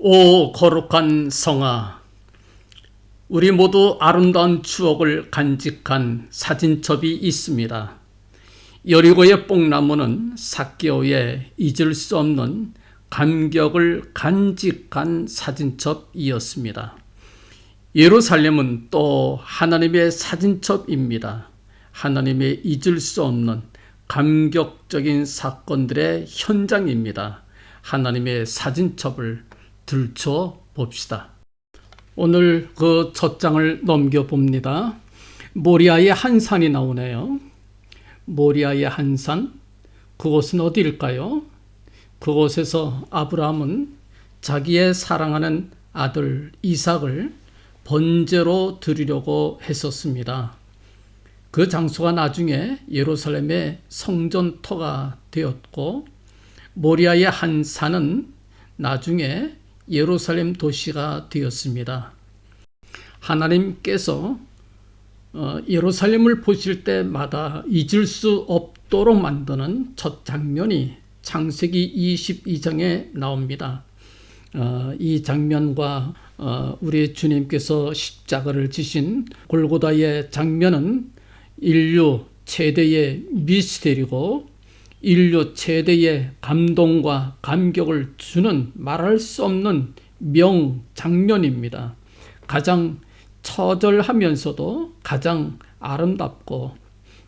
오 거룩한 성아, 우리 모두 아름다운 추억을 간직한 사진첩이 있습니다. 여리고의 뽕나무는 삭개오의 잊을 수 없는 감격을 간직한 사진첩이었습니다. 예루살렘은 또 하나님의 사진첩입니다. 하나님의 잊을 수 없는 감격적인 사건들의 현장입니다. 하나님의 사진첩을 들춰 봅시다. 오늘 그 첫 장을 넘겨봅니다. 모리아의 한 산이 나오네요. 모리아의 한 산, 그곳은 어디일까요? 그곳에서 아브라함은 자기의 사랑하는 아들 이삭을 번제로 드리려고 했었습니다. 그 장소가 나중에 예루살렘의 성전터가 되었고, 모리아의 한 산은 나중에 예루살렘 도시가 되었습니다. 하나님께서 예루살렘을 보실 때마다 잊을 수 없도록 만드는 첫 장면이 창세기 22장에 나옵니다. 이 장면과 우리 주님께서 십자가를 지신 골고다의 장면은 인류 최대의 미스테리고 인류 최대의 감동과 감격을 주는 말할 수 없는 명장면입니다. 가장 처절하면서도 가장 아름답고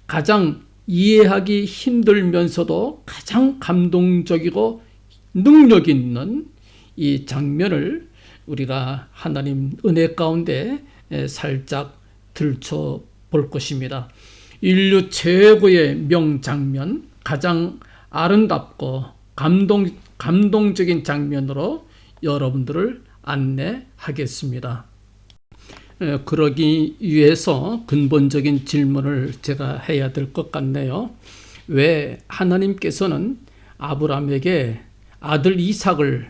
가장 이해하기 힘들면서도 가장 감동적이고 능력 있는 이 장면을 우리가 하나님 은혜 가운데 살짝 들춰 볼 것입니다. 인류 최고의 명장면, 가장 아름답고 감동적인 장면으로 여러분들을 안내하겠습니다. 그러기 위해서 근본적인 질문을 제가 해야 될 것 같네요. 왜 하나님께서는 아브라함에게 아들 이삭을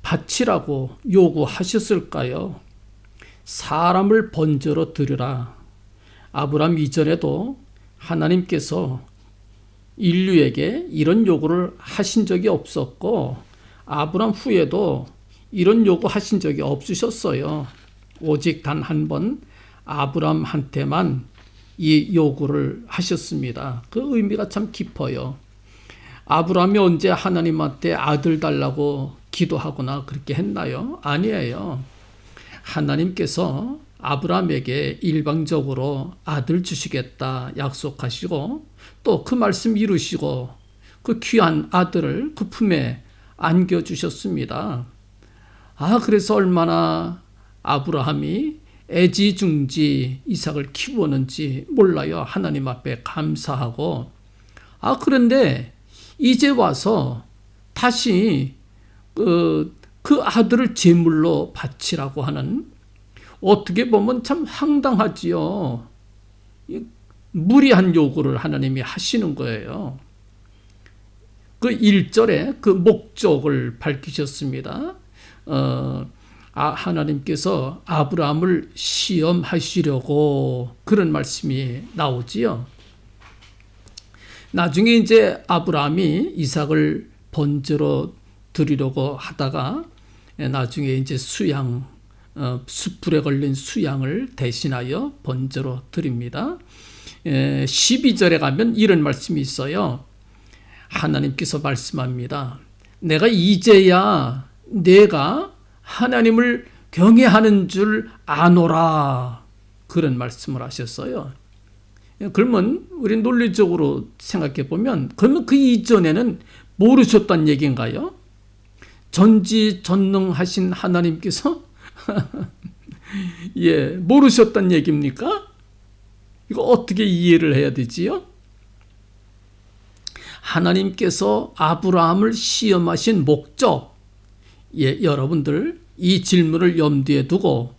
바치라고 요구하셨을까요? 사람을 번제로 드리라. 아브라함 이전에도 하나님께서 인류에게 이런 요구를 하신 적이 없었고, 아브라함 후에도 이런 요구하신 적이 없으셨어요. 오직 단 한 번 아브라함한테만 이 요구를 하셨습니다. 그 의미가 참 깊어요. 아브라함이 언제 하나님한테 아들 달라고 기도하거나 그렇게 했나요? 아니에요. 하나님께서 아브라함에게 일방적으로 아들 주시겠다 약속하시고 또 그 말씀 이루시고 그 귀한 아들을 그 품에 안겨주셨습니다. 그래서 얼마나 아브라함이 애지중지 이삭을 키우었는지 몰라요. 하나님 앞에 감사하고. 그런데 이제 와서 다시 그 아들을 제물로 바치라고 하는, 어떻게 보면 참 황당하지요. 무리한 요구를 하나님이 하시는 거예요. 그 1절에 그 목적을 밝히셨습니다. 하나님께서 아브라함을 시험하시려고, 그런 말씀이 나오지요. 나중에 이제 아브라함이 이삭을 번제로 드리려고 하다가 나중에 이제 숯불에 걸린 수양을 대신하여 번제로 드립니다. 12절에 가면 이런 말씀이 있어요. 하나님께서 말씀합니다. 내가 이제야 내가 하나님을 경외하는 줄 아노라. 그런 말씀을 하셨어요. 그러면 우리 논리적으로 생각해 보면, 그러면 그 이전에는 모르셨단 얘기인가요? 전지전능하신 하나님께서 모르셨단 얘기입니까? 이거 어떻게 이해를 해야 되지요? 하나님께서 아브라함을 시험하신 목적, 여러분들 이 질문을 염두에 두고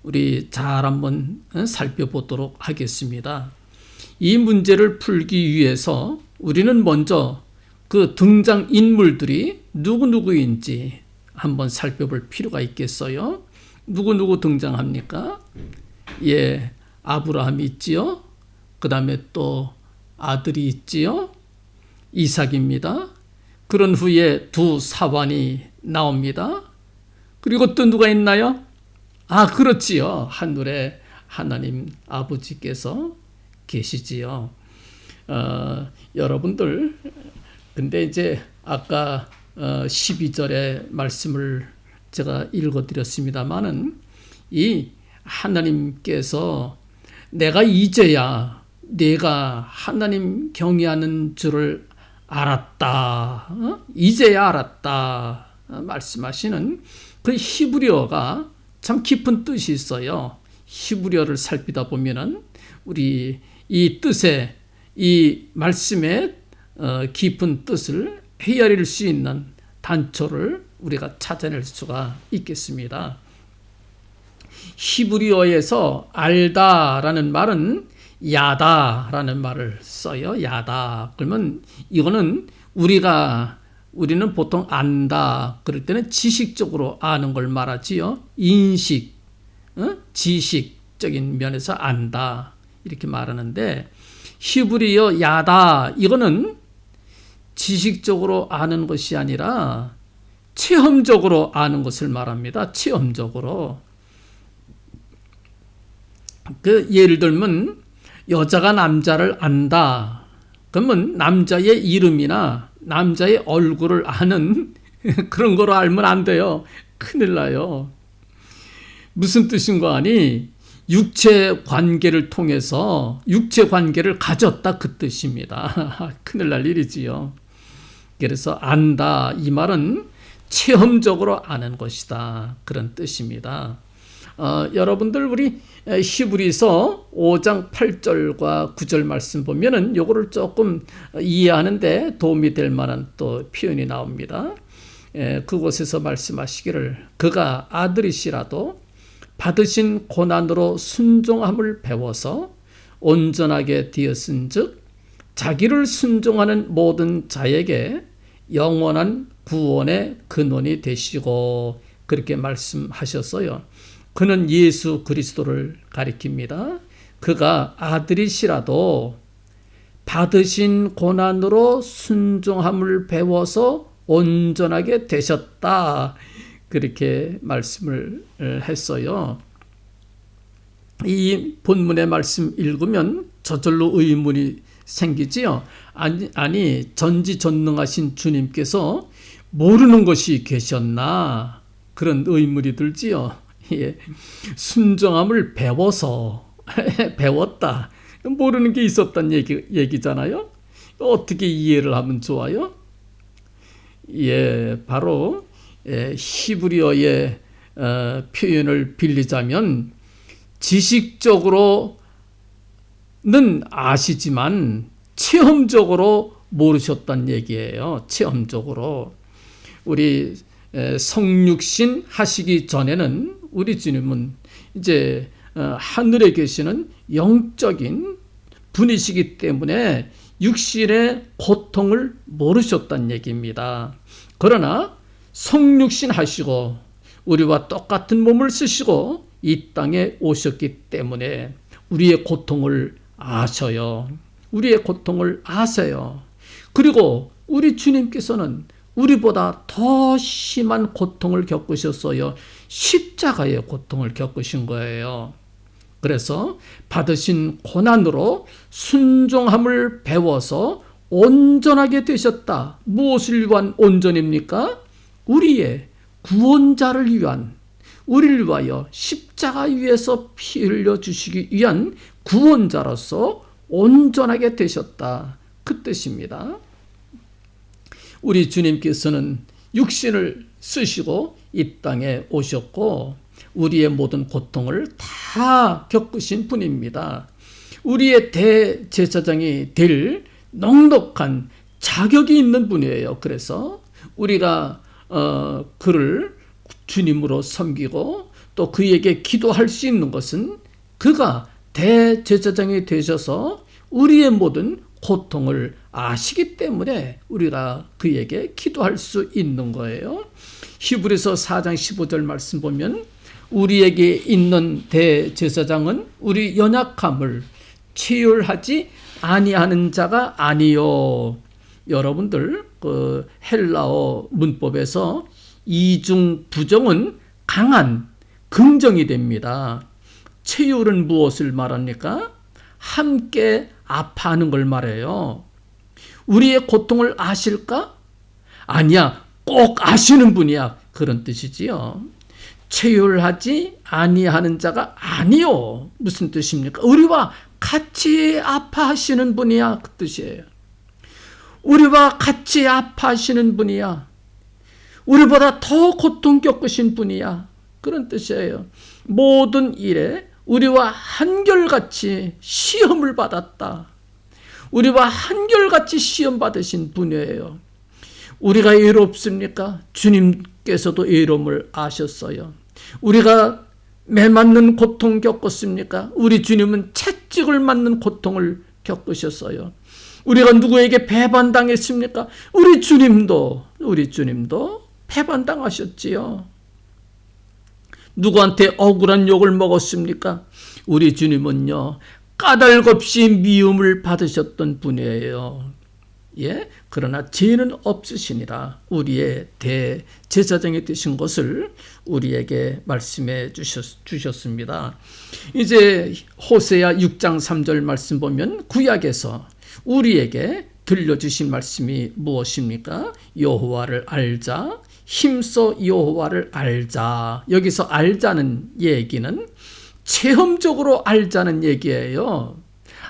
우리 잘 한번 살펴보도록 하겠습니다. 이 문제를 풀기 위해서 우리는 먼저 그 등장 인물들이 누구인지 한번 살펴볼 필요가 있겠어요. 누구 등장합니까? 아브라함이 있지요. 그 다음에 또 아들이 있지요. 이삭입니다. 그런 후에 두 사환이 나옵니다. 그리고 또 누가 있나요? 아, 그렇지요. 하늘에 하나님 아버지께서 계시지요. 여러분들, 근데 이제 아까 12절의 말씀을 제가 읽어드렸습니다마는 이 하나님께서 내가 이제야 내가 하나님 경외하는 줄을 알았다. 이제야 알았다. 말씀하시는 그 히브리어가 참 깊은 뜻이 있어요. 히브리어를 살피다 보면은 우리 이 뜻의 이 말씀의 깊은 뜻을 헤아릴 수 있는 단초를 우리가 찾아낼 수가 있겠습니다. 히브리어에서 알다라는 말은 야다라는 말을 써요. 야다. 그러면 이거는 우리는 보통 안다. 그럴 때는 지식적으로 아는 걸 말하지요. 인식, 지식적인 면에서 안다. 이렇게 말하는데 히브리어 야다. 이거는 지식적으로 아는 것이 아니라 체험적으로 아는 것을 말합니다. 체험적으로. 예를 들면 여자가 남자를 안다. 그러면 남자의 이름이나 남자의 얼굴을 아는 그런 거로 알면 안 돼요. 큰일 나요. 무슨 뜻인가 하니 육체 관계를 통해서 육체 관계를 가졌다 그 뜻입니다. 큰일 날 일이지요. 그래서 안다 이 말은 체험적으로 아는 것이다 그런 뜻입니다. 여러분들 우리 히브리서 5장 8절과 9절 말씀 보면은 요거를 조금 이해하는데 도움이 될 만한 또 표현이 나옵니다. 그곳에서 말씀하시기를 그가 아들이시라도 받으신 고난으로 순종함을 배워서 온전하게 되었은즉 자기를 순종하는 모든 자에게 영원한 구원의 근원이 되시고 그렇게 말씀하셨어요. 그는 예수 그리스도를 가리킵니다. 그가 아들이시라도 받으신 고난으로 순종함을 배워서 온전하게 되셨다. 그렇게 말씀을 했어요. 이 본문의 말씀 읽으면 저절로 의문이 생기지요. 아니 전지전능하신 주님께서 모르는 것이 계셨나? 그런 의문이 들지요. 예. 순종함을 배워서 배웠다. 모르는 게 있었단 얘기잖아요. 어떻게 이해를 하면 좋아요? 예, 바로 히브리어의 표현을 빌리자면 지식적으로는 아시지만 체험적으로 모르셨단 얘기예요. 체험적으로. 우리 성육신 하시기 전에는 우리 주님은 이제 하늘에 계시는 영적인 분이시기 때문에 육신의 고통을 모르셨단 얘기입니다. 그러나 성육신 하시고 우리와 똑같은 몸을 쓰시고 이 땅에 오셨기 때문에 우리의 고통을 아셔요. 우리의 고통을 아세요. 그리고 우리 주님께서는 우리보다 더 심한 고통을 겪으셨어요. 십자가의 고통을 겪으신 거예요. 그래서 받으신 고난으로 순종함을 배워서 온전하게 되셨다. 무엇을 위한 온전입니까? 우리의 구원자를 위한, 우리를 위하여 십자가 위에서 피 흘려 주시기 위한 구원자로서 온전하게 되셨다. 그 뜻입니다. 우리 주님께서는 육신을 쓰시고 이 땅에 오셨고 우리의 모든 고통을 다 겪으신 분입니다. 우리의 대제사장이 될 넉넉한 자격이 있는 분이에요. 그래서 우리가 그를 주님으로 섬기고 또 그에게 기도할 수 있는 것은 그가 대제사장이 되셔서 우리의 모든 고통을 아시기 때문에 우리가 그에게 기도할 수 있는 거예요. 히브리서 4장 15절 말씀 보면 우리에게 있는 대제사장은 우리 연약함을 체휼하지 아니하는 자가 아니요. 여러분들 그 헬라어 문법에서 이중 부정은 강한 긍정이 됩니다. 체휼은 무엇을 말합니까? 함께 아파하는 걸 말해요. 우리의 고통을 아실까? 아니야, 꼭 아시는 분이야. 그런 뜻이지요. 체휼하지 아니하는 자가 아니요. 무슨 뜻입니까? 우리와 같이 아파하시는 분이야. 그 뜻이에요. 우리와 같이 아파하시는 분이야. 우리보다 더 고통 겪으신 분이야. 그런 뜻이에요. 모든 일에 우리와 한결같이 시험을 받았다. 우리와 한결같이 시험 받으신 분이에요. 우리가 외롭습니까? 주님께서도 외로움을 아셨어요. 우리가 매맞는 고통 겪었습니까? 우리 주님은 채찍을 맞는 고통을 겪으셨어요. 우리가 누구에게 배반당했습니까? 우리 주님도 배반당하셨지요. 누구한테 억울한 욕을 먹었습니까? 우리 주님은요, 까닭없이 미움을 받으셨던 분이에요. 예? 그러나 죄는 없으시니라 우리의 대제사장이 되신 것을 우리에게 말씀해 주셨습니다. 이제 호세아 6장 3절 말씀 보면 구약에서 우리에게 들려주신 말씀이 무엇입니까? 여호와를 알자, 힘써 여호와를 알자. 여기서 알자는 얘기는 체험적으로 알자는 얘기예요.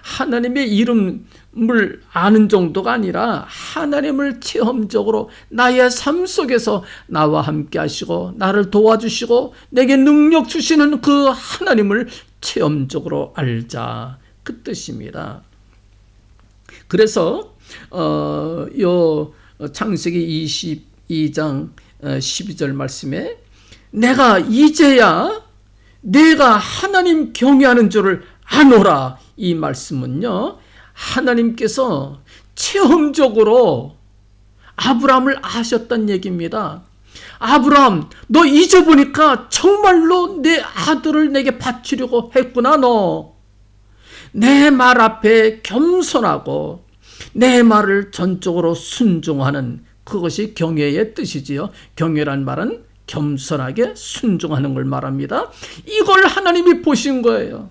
하나님의 이름을 아는 정도가 아니라 하나님을 체험적으로 나의 삶 속에서 나와 함께 하시고 나를 도와주시고 내게 능력 주시는 그 하나님을 체험적으로 알자. 그 뜻입니다. 그래서 요 창세기 22장 12절 말씀에 내가 이제야 내가 하나님 경외하는 줄을 아노라. 이 말씀은요, 하나님께서 체험적으로 아브라함을 아셨단 얘기입니다. 아브라함, 너 잊어보니까 정말로 내 아들을 내게 바치려고 했구나. 너 내 말 앞에 겸손하고 내 말을 전적으로 순종하는 그것이 경외의 뜻이지요. 경외란 말은 겸손하게 순종하는 걸 말합니다. 이걸 하나님이 보신 거예요.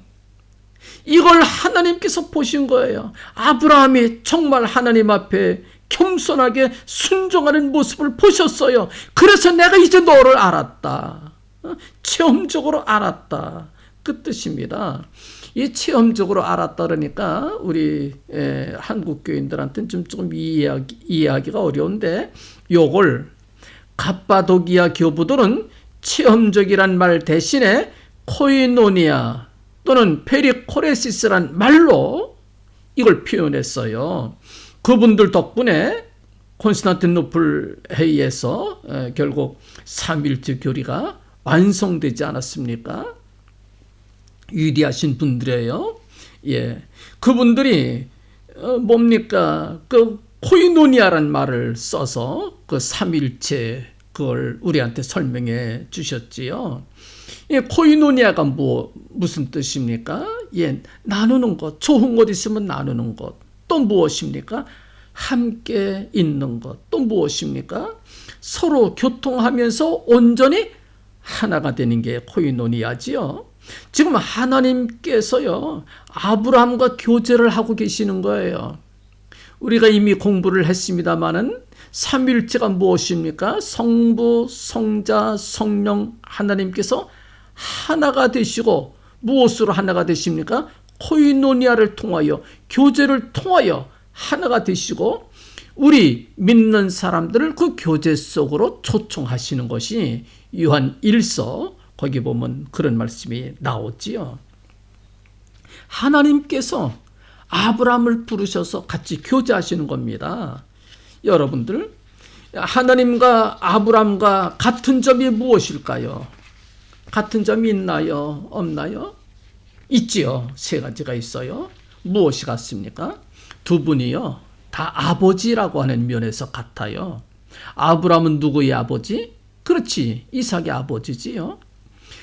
이걸 하나님께서 보신 거예요. 아브라함이 정말 하나님 앞에 겸손하게 순종하는 모습을 보셨어요. 그래서 내가 이제 너를 알았다. 체험적으로 알았다. 그 뜻입니다. 이 체험적으로 알았다 그러니까 우리 한국 교인들한테는 조금 이해하기가 어려운데 요걸 갑바도기아 교부들은 체험적이란 말 대신에 코이노니아 또는 페리코레시스란 말로 이걸 표현했어요. 그분들 덕분에 콘스탄티노플 회의에서 결국 삼일체 교리가 완성되지 않았습니까? 위대하신 분들이에요. 예, 그분들이 뭡니까? 그 코이노니아란 말을 써서 그 삼일체 그걸 우리한테 설명해 주셨지요. 예, 코이노니아가 무슨 뜻입니까? 예, 나누는 것, 좋은 것 있으면 나누는 것. 또 무엇입니까? 함께 있는 것. 또 무엇입니까? 서로 교통하면서 온전히 하나가 되는 게 코이노니아지요. 지금 하나님께서요, 아브라함과 교제를 하고 계시는 거예요. 우리가 이미 공부를 했습니다마는 삼위일체가 무엇입니까? 성부, 성자, 성령 하나님께서 하나가 되시고 무엇으로 하나가 되십니까? 코이노니아를 통하여 교제를 통하여 하나가 되시고 우리 믿는 사람들을 그 교제 속으로 초청하시는 것이 요한 1서 거기 보면 그런 말씀이 나오지요. 하나님께서 아브라함을 부르셔서 같이 교제하시는 겁니다. 여러분들, 하나님과 아브라함과 같은 점이 무엇일까요? 같은 점이 있나요? 없나요? 있지요. 세 가지가 있어요. 무엇이 같습니까? 두 분이요, 다 아버지라고 하는 면에서 같아요. 아브라함은 누구의 아버지? 그렇지, 이삭의 아버지지요.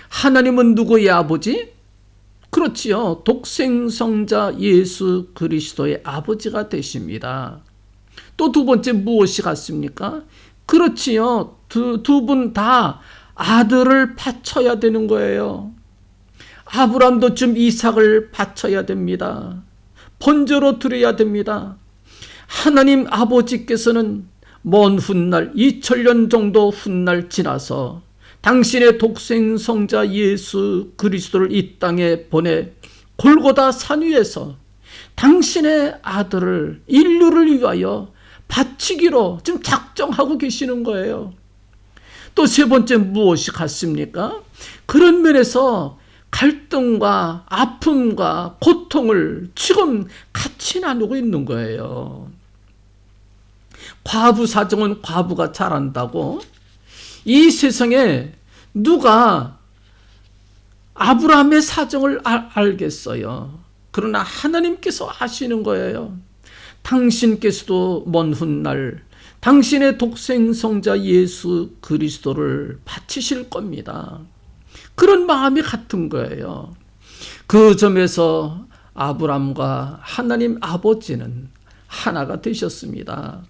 하나님은 누구의 아버지? 그렇지요, 독생성자 예수 그리스도의 아버지가 되십니다. 또 두 번째 무엇이 같습니까? 그렇지요, 두 분 다 아들을 바쳐야 되는 거예요. 아브라함도 지금 이삭을 바쳐야 됩니다. 번제로 드려야 됩니다. 하나님 아버지께서는 먼 훗날 2000년 정도 훗날 지나서 당신의 독생 성자 예수 그리스도를 이 땅에 보내 골고다 산 위에서 당신의 아들을 인류를 위하여 바치기로 지금 작정하고 계시는 거예요. 또 세 번째 무엇이 같습니까? 그런 면에서 갈등과 아픔과 고통을 지금 같이 나누고 있는 거예요. 과부 사정은 과부가 잘한다고 이 세상에 누가 아브라함의 사정을 알겠어요. 그러나 하나님께서 아시는 거예요. 당신께서도 먼 훗날 당신의 독생 성자 예수 그리스도를 바치실 겁니다. 그런 마음이 같은 거예요. 그 점에서 아브라함과 하나님 아버지는 하나가 되셨습니다.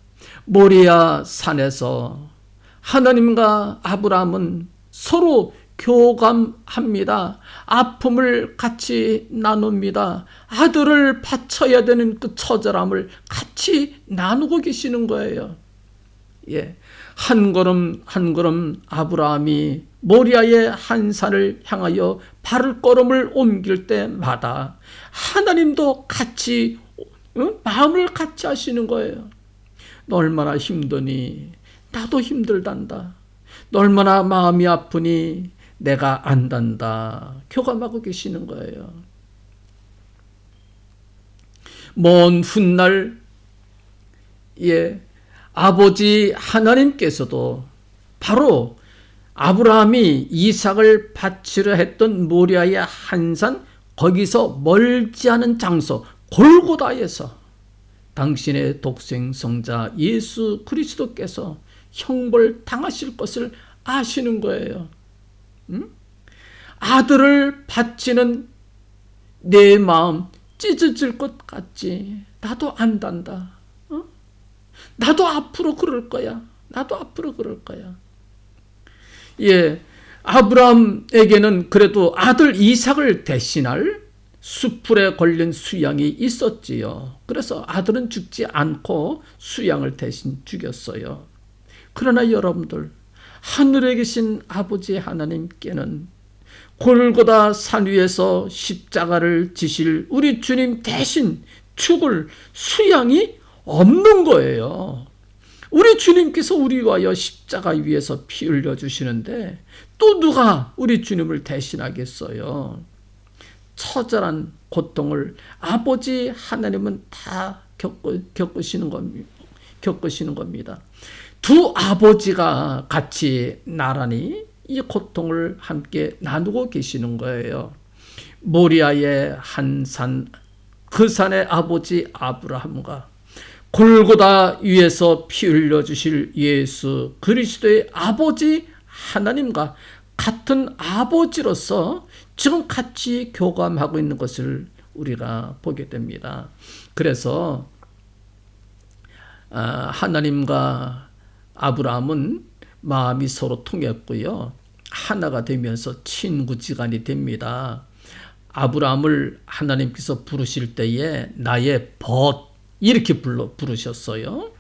모리아 산에서 하나님과 아브라함은 서로 교감합니다. 아픔을 같이 나눕니다. 아들을 바쳐야 되는 그 처절함을 같이 나누고 계시는 거예요. 예, 한 걸음 한 걸음 아브라함이 모리아의 한 산을 향하여 발걸음을 옮길 때마다 하나님도 같이 마음을 같이 하시는 거예요. 너 얼마나 힘드니? 나도 힘들단다. 너 얼마나 마음이 아프니? 내가 안단다. 교감하고 계시는 거예요. 먼 훗날 아버지 하나님께서도 바로 아브라함이 이삭을 바치려 했던 모리아의 한산 거기서 멀지 않은 장소 골고다에서 당신의 독생 성자 예수 그리스도께서 형벌 당하실 것을 아시는 거예요. 아들을 바치는 내 마음 찢어질 것 같지. 나도 안단다. 나도 앞으로 그럴 거야. 나도 앞으로 그럴 거야. 예, 아브라함에게는 그래도 아들 이삭을 대신할 수풀에 걸린 수양이 있었지요. 그래서 아들은 죽지 않고 수양을 대신 죽였어요. 그러나 여러분들, 하늘에 계신 아버지 하나님께는 골고다 산 위에서 십자가를 지실 우리 주님 대신 죽을 수양이 없는 거예요. 우리 주님께서 우리 위하여 십자가 위에서 피 흘려주시는데 또 누가 우리 주님을 대신하겠어요? 처절한 고통을 아버지 하나님은 다 겪으시는 겁니다. 두 아버지가 같이 나란히 이 고통을 함께 나누고 계시는 거예요. 모리아의 한 산, 그 산의 아버지 아브라함과 골고다 위에서 피 흘려주실 예수 그리스도의 아버지 하나님과 같은 아버지로서 지금 같이 교감하고 있는 것을 우리가 보게 됩니다. 그래서 하나님과 아브라함은 마음이 서로 통했고요. 하나가 되면서 친구지간이 됩니다. 아브라함을 하나님께서 부르실 때에 나의 벗 이렇게 부르셨어요.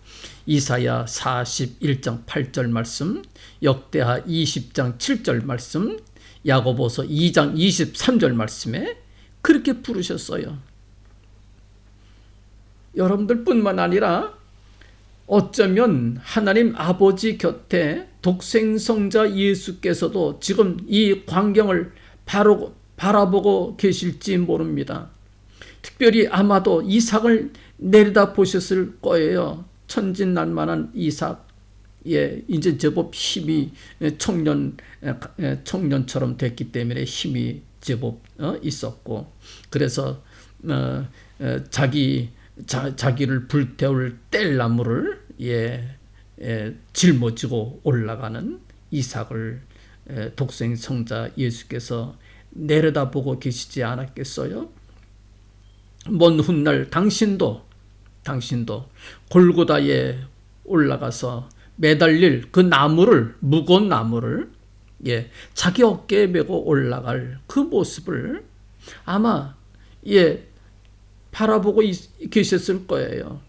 이사야 41장 8절 말씀, 역대하 20장 7절 말씀, 야고보서 2장 23절 말씀에 그렇게 부르셨어요. 여러분들뿐만 아니라 어쩌면 하나님 아버지 곁에 독생성자 예수께서도 지금 이 광경을 바라보고 계실지 모릅니다. 특별히 아마도 이삭을 내려다 보셨을 거예요. 천진난만한 이삭. 이제 제법 힘이 청년처럼 됐기 때문에 힘이 제법 있었고, 그래서 자기를 불태울 뗄나무를 짊어지고 올라가는 이삭을 독생 성자 예수께서 내려다보고 계시지 않았겠어요? 먼 훗날 당신도 골고다에 올라가서 매달릴 그 나무를, 무거운 나무를 자기 어깨에 메고 올라갈 그 모습을 아마 바라보고 계셨을 거예요.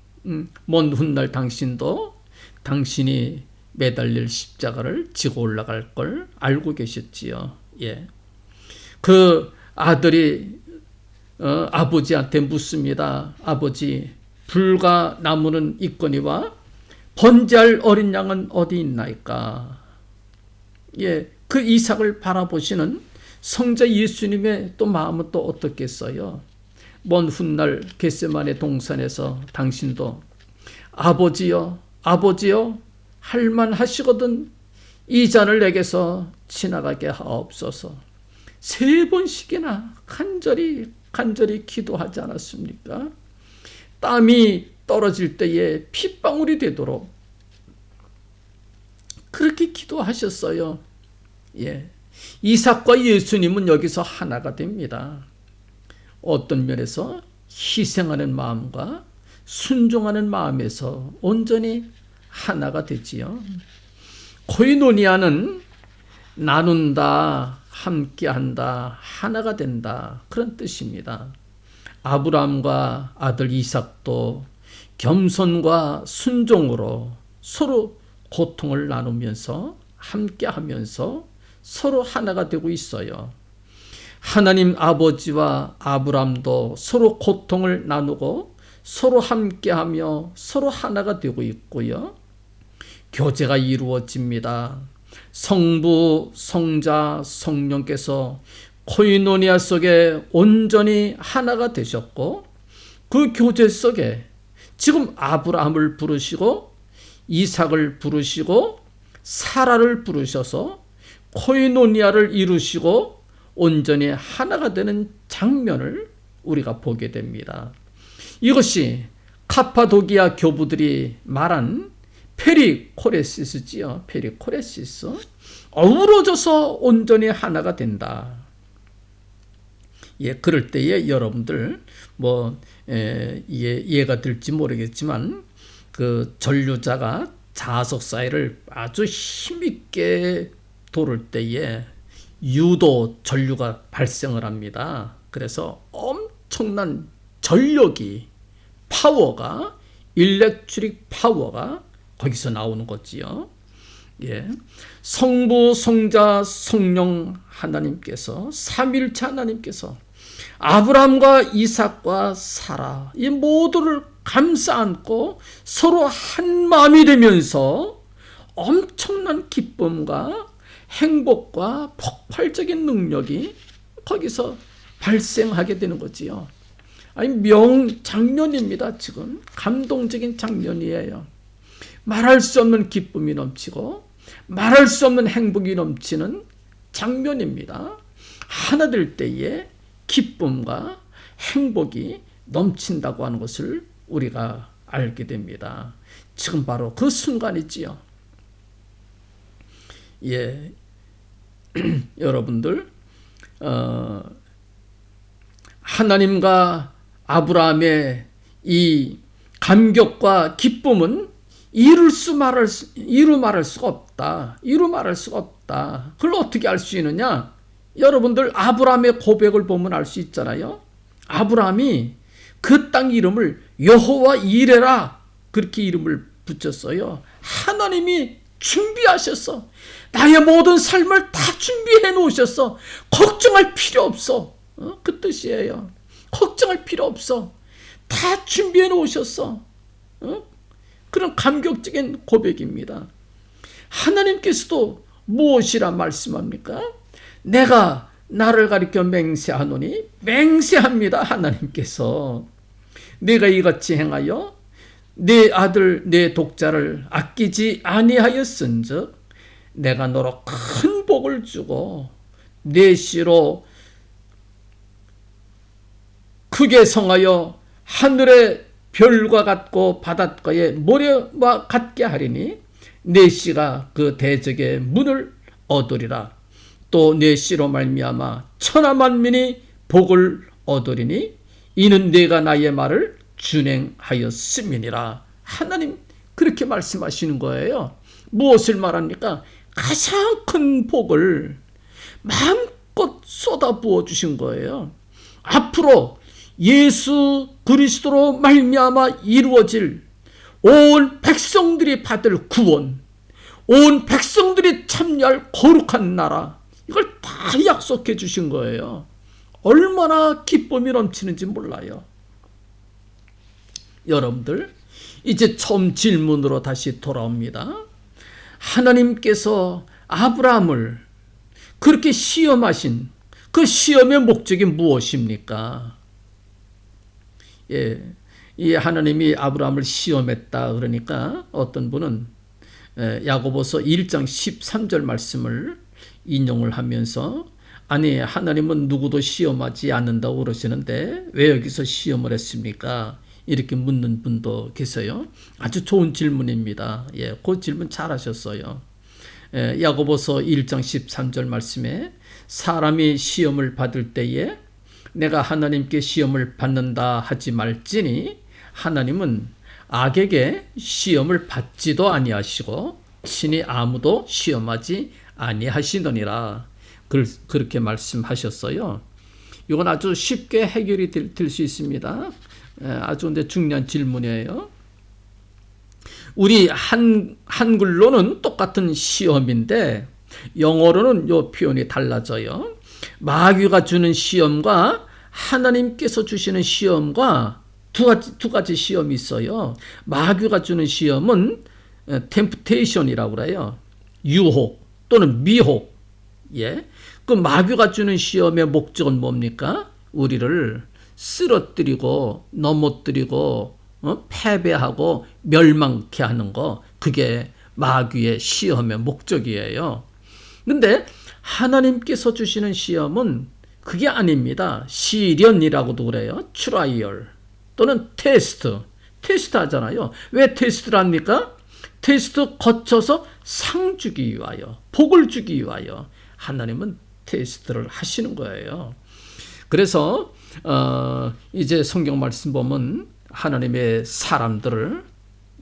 먼 훗날 당신도 당신이 매달릴 십자가를 지고 올라갈 걸 알고 계셨지요. 그 아들이 아버지한테 묻습니다. 아버지, 불과 나무는 있거니와 번제할 어린 양은 어디 있나이까? 그 이삭을 바라보시는 성자 예수님의 또 마음은 또 어떻겠어요? 먼 훗날 겟세마네 동산에서 당신도 아버지여, 아버지여 할만하시거든 이 잔을 내게서 지나가게 하옵소서. 3번씩이나 간절히 기도하지 않았습니까? 땀이 떨어질 때에 핏방울이 되도록 그렇게 기도하셨어요. 이삭과 예수님은 여기서 하나가 됩니다. 어떤 면에서 희생하는 마음과 순종하는 마음에서 온전히 하나가 되지요. 코이노니아는 나눈다, 함께한다, 하나가 된다, 그런 뜻입니다. 아브라함과 아들 이삭도 겸손과 순종으로 서로 고통을 나누면서 함께하면서 서로 하나가 되고 있어요. 하나님 아버지와 아브라함도 서로 고통을 나누고 서로 함께하며 서로 하나가 되고 있고요. 교제가 이루어집니다. 성부, 성자, 성령께서 코이노니아 속에 온전히 하나가 되셨고 그 교제 속에 지금 아브라함을 부르시고 이삭을 부르시고 사라를 부르셔서 코이노니아를 이루시고 온전히 하나가 되는 장면을 우리가 보게 됩니다. 이것이 카파도기아 교부들이 말한 페리코레시스지요. 페리코레시스. 어우러져서 온전히 하나가 된다. 그럴 때에 여러분들 이해가 될지 모르겠지만 그 전류자가 자석 사이를 아주 힘있게 돌을 때에 유도 전류가 발생을 합니다. 그래서 엄청난 전력이 파워가 일렉트릭 파워가 거기서 나오는 거지요. 성부, 성자, 성령 하나님께서 삼일체 하나님께서 아브라함과 이삭과 사라 이 모두를 감싸 안고 서로 한 마음이 되면서 엄청난 기쁨과 행복과 폭발적인 능력이 거기서 발생하게 되는 거지요. 명장면입니다. 지금 감동적인 장면이에요. 말할 수 없는 기쁨이 넘치고 말할 수 없는 행복이 넘치는 장면입니다. 하나 될 때에 기쁨과 행복이 넘친다고 하는 것을 우리가 알게 됩니다. 지금 바로 그 순간이지요. 여러분들 하나님과 아브라함의 이 감격과 기쁨은 이루 말할 수가 없다. 이루 말할 수가 없다. 그걸 어떻게 알 수 있느냐? 여러분들 아브라함의 고백을 보면 알 수 있잖아요. 아브라함이 그 땅 이름을 여호와 이레라 그렇게 이름을 붙였어요. 하나님이 준비하셨어. 나의 모든 삶을 다 준비해 놓으셨어. 걱정할 필요 없어. 그 뜻이에요. 걱정할 필요 없어. 다 준비해 놓으셨어. 그런 감격적인 고백입니다. 하나님께서도 무엇이라 말씀합니까? 내가 나를 가리켜 맹세하노니 맹세합니다. 하나님께서 내가 이같이 행하여 내 아들 내 독자를 아끼지 아니하였은즉 내가 너로 큰 복을 주고 내 씨로 크게 성하여 하늘의 별과 같고 바닷가의 모래와 같게 하리니 내 씨가 그 대적의 문을 얻으리라. 또 내 씨로 말미암아 천하 만민이 복을 얻으리니 이는 내가 나의 말을 준행하였음이니라. 하나님 그렇게 말씀하시는 거예요. 무엇을 말합니까? 가장 큰 복을 마음껏 쏟아부어 주신 거예요. 앞으로 예수 그리스도로 말미암아 이루어질 온 백성들이 받을 구원, 온 백성들이 참여할 거룩한 나라, 이걸 다 약속해 주신 거예요. 얼마나 기쁨이 넘치는지 몰라요. 여러분들, 이제 처음 질문으로 다시 돌아옵니다. 하나님께서 아브라함을 그렇게 시험하신 그 시험의 목적이 무엇입니까? 이 하나님이 아브라함을 시험했다 그러니까 어떤 분은 야고보서 1장 13절 말씀을 인용을 하면서, 아니 하나님은 누구도 시험하지 않는다고 그러시는데 왜 여기서 시험을 했습니까? 이렇게 묻는 분도 계세요. 아주 좋은 질문입니다. 그 질문 잘 하셨어요. 야고보서 1장 13절 말씀에 사람이 시험을 받을 때에 내가 하나님께 시험을 받는다 하지 말지니 하나님은 악에게 시험을 받지도 아니하시고 친히 아무도 시험하지 아니하시느니라. 그렇게 말씀하셨어요. 이건 아주 쉽게 해결이 될 수 있습니다. 아주 근데 중요한 질문이에요. 우리 한글로는 똑같은 시험인데 영어로는 이 표현이 달라져요. 마귀가 주는 시험과 하나님께서 주시는 시험과 두 가지 시험이 있어요. 마귀가 주는 시험은 temptation이라고 그래요. 유혹 또는 미혹. 그 마귀가 주는 시험의 목적은 뭡니까? 우리를 쓰러뜨리고 넘어뜨리고 패배하고 멸망케 하는 거, 그게 마귀의 시험의 목적이에요. 근데 하나님께서 주시는 시험은 그게 아닙니다. 시련이라고도 그래요. 트라이얼 또는 테스트 하잖아요. 왜 테스트를 합니까? 테스트 거쳐서 상 주기 위하여, 복을 주기 위하여 하나님은 테스트를 하시는 거예요. 그래서 이제 성경 말씀 보면 하나님의 사람들을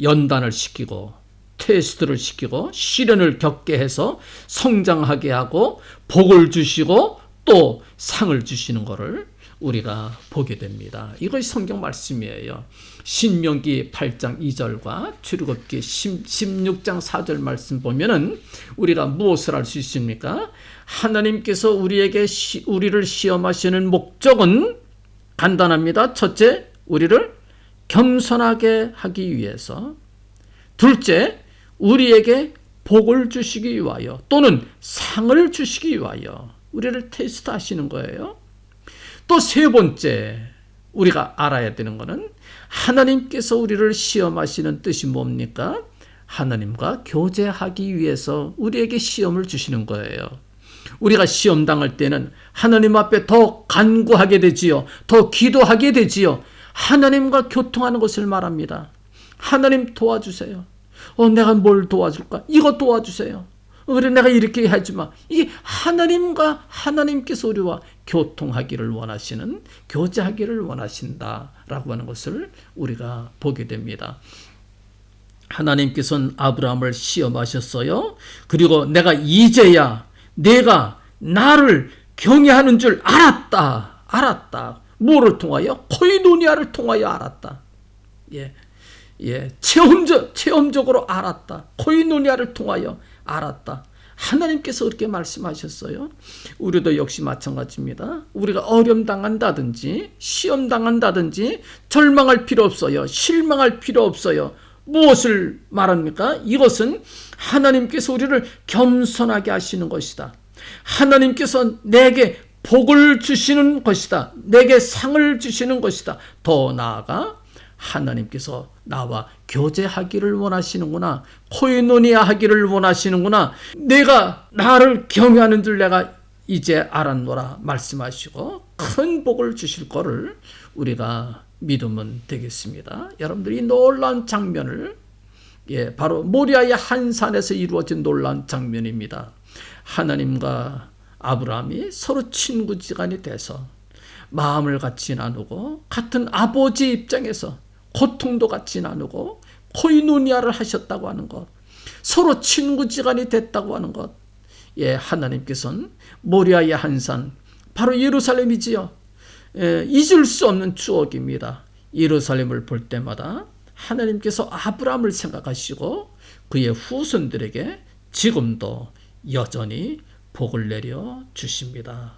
연단을 시키고 테스트를 시키고 시련을 겪게 해서 성장하게 하고 복을 주시고 또 상을 주시는 것을 우리가 보게 됩니다. 이것이 성경 말씀이에요. 신명기 8장 2절과 출애굽기 16장 4절 말씀 보면은 우리가 무엇을 알 수 있습니까? 하나님께서 우리를 시험하시는 목적은 간단합니다. 첫째, 우리를 겸손하게 하기 위해서. 둘째, 우리에게 복을 주시기 위하여 또는 상을 주시기 위하여 우리를 테스트하시는 거예요. 또 세 번째, 우리가 알아야 되는 것은 하나님께서 우리를 시험하시는 뜻이 뭡니까? 하나님과 교제하기 위해서 우리에게 시험을 주시는 거예요. 우리가 시험 당할 때는 하나님 앞에 더 간구하게 되지요. 더 기도하게 되지요. 하나님과 교통하는 것을 말합니다. 하나님 도와주세요. 내가 뭘 도와줄까? 이거 도와주세요. 그래, 내가 이렇게 하지 마. 이게 하나님께서 우리와 교통하기를 원하시는, 교제하기를 원하신다라고 하는 것을 우리가 보게 됩니다. 하나님께서는 아브라함을 시험하셨어요. 그리고 내가 이제야 내가 나를 경외하는 줄 알았다. 뭐를 통하여? 코이노니아를 통하여 알았다. 체험적으로 알았다. 코이노니아를 통하여 알았다. 하나님께서 그렇게 말씀하셨어요. 우리도 역시 마찬가지입니다. 우리가 어려움 당한다든지 시험 당한다든지 절망할 필요 없어요. 실망할 필요 없어요. 무엇을 말합니까? 이것은 하나님께서 우리를 겸손하게 하시는 것이다. 하나님께서 내게 복을 주시는 것이다. 내게 상을 주시는 것이다. 더 나아가 하나님께서 나와 교제하기를 원하시는구나. 코이노니아 하기를 원하시는구나. 내가 나를 경외하는 줄 내가 이제 알았노라 말씀하시고 큰 복을 주실 거를 우리가 믿으면 되겠습니다. 여러분들이 이 놀라운 장면을, 바로 모리아의 한 산에서 이루어진 놀라운 장면입니다. 하나님과 아브라함이 서로 친구지간이 돼서 마음을 같이 나누고 같은 아버지 입장에서 고통도 같이 나누고 코이노니아를 하셨다고 하는 것. 서로 친구지간이 됐다고 하는 것. 예, 하나님께서는 모리아의 한산, 바로 예루살렘이지요. 잊을 수 없는 추억입니다. 예루살렘을 볼 때마다 하나님께서 아브라함을 생각하시고 그의 후손들에게 지금도 여전히 복을 내려 주십니다.